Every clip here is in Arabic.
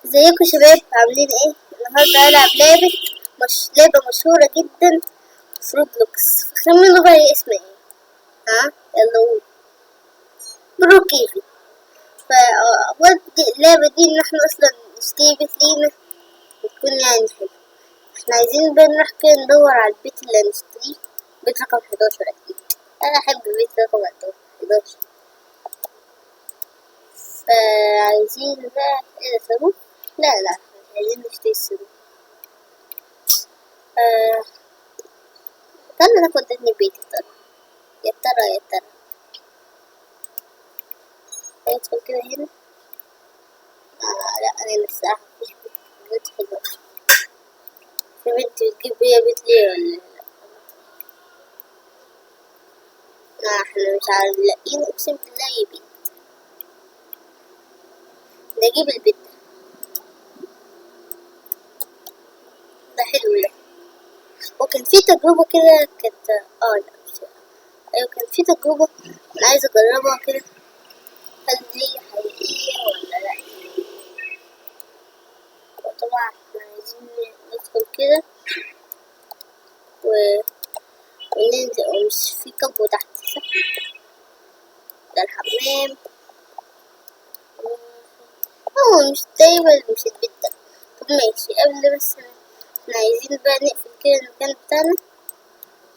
ازيكم شباب، عاملين ايه؟ النهارده هلعب لعبة مشهورة جدا في روبلوكس. خمنوا بقى هي اسمها ايه؟ ها؟ يلا قول. بروكيفي. فأول اللعبة دي ان احنا اصلا نشتري بيت لينا وتكون يعني حلوة. احنا عايزين بقى نروح كده ندور على البيت اللي هنشتريه. بيت رقم 11 اكيد. انا احب بيت رقم 11. فعايزين بقى ايه ده، صاروخ؟ لا مش عايزين نشتري الصاروخ. استنى ناخد ابني بيتي. يا ترى هيدخل كده هنا. لا انا الصراحة مفيش بيت حلو. في بنت بتجيب بيا بيت ليه ولا لا؟ احنا مش عارف لاقيين، اقسم بالله اي بيت. نجيب البيت ده حلو ده. وكان في تجربة كده كانت لا مش ايوه، كان في تجربة انا عايزة اجربها كده. هل هي حقيقية ولا لا؟ وطبعا احنا عايزين ندخل كده وننزل، ومش في كابو تحت صح؟ ده الحمام. مش دايما مش البيت ده. طب ماشي، قبل بس احنا عايزين بقى نقفل كده المكان بتاعنا.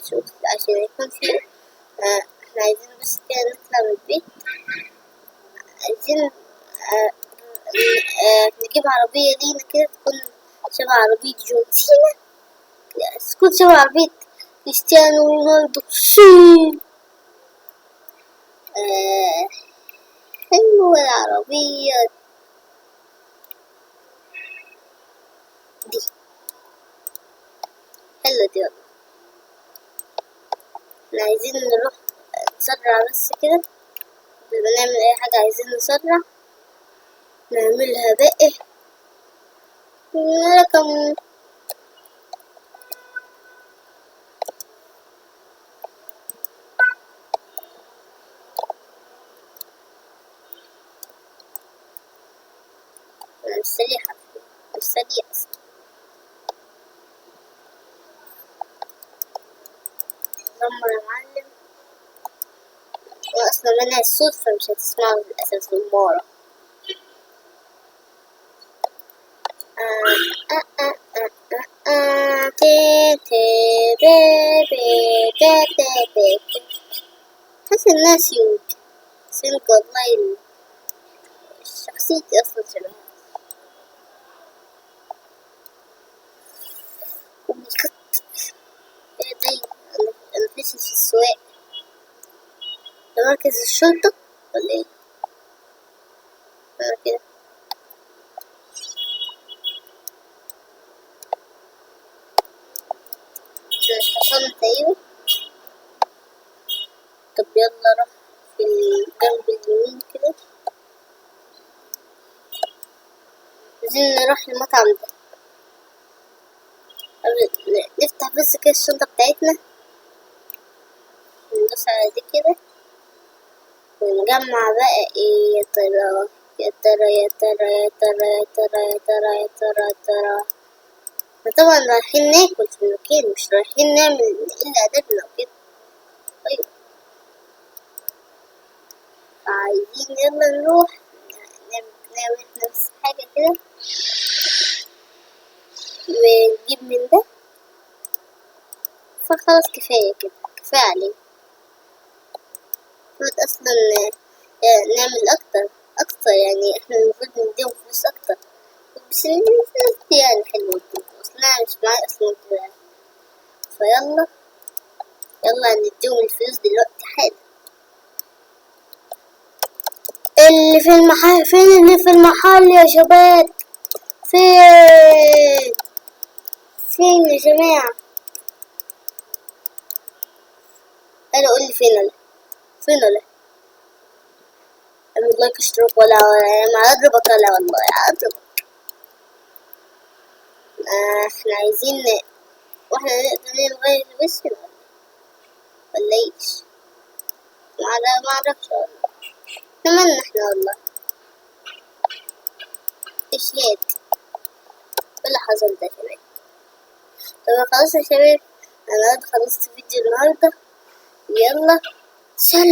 شوف عشان يكون في احنا عايزين بس كده نطلع من البيت. عايزين نجيب عربية لينا كده تكون شبه عربية جون سينا، تكون شبه عربية كريستيانو رونالدو. حلوة العربية دي، حلوة دي والله. احنا عايزين نروح نسرع بس كده قبل ما نعمل اي حاجة. عايزين نسرع نعملها بقى رقم. مش سريع حرفيا، مش سريع اصلا. زمر يا معلم. واصلا منها الصوت فمش هتسمعه للاسف زمارة. حاسس انها سيوت سلك والله. شخصيتي اصلا شبهها. دايما انا فاشل في السواقة. ده مركز الشرطة ولا ايه؟ كده حصلنا تقريبا. طب يلا روح في الجنب اليمين كده. عايزين نروح المطعم ده. نفتح بس كده الشنطة بتاعتنا، ندوس على دي كده ونجمع بقى ايه. يا ترى احنا طبعا رايحين ناكل في المكان، مش رايحين نعمل نقل أدبنا وكده. طيب عايزين يلا نروح نعمل نفس حاجة كده ونجيب من ده. فخلاص كفاية كده، كفاية عليه. المفروض أصلا نعمل أكتر يعني. احنا المفروض نديهم فلوس أكتر، بس الفلوس دي يعني حلوة. أصلا أنا مش معايا أصلا كده. يلا نديهم الفلوس دلوقتي حالا. اللي في المحل فين؟ اللي في المحل يا شباب فين يا جماعة؟ أنا قول لي فين ولا اعمل لايك اشتراك ولا ما اضربك ولا والله اضربك. احنا عايزين واحنا نقدر نغير الوش ولا ايش؟ ما اعرفش والله. نتمنى احنا والله. ايش هيك اللي حصل ده يا شباب. طب خلاص يا شباب، انا خلصت فيديو النهارده. يلا سلام.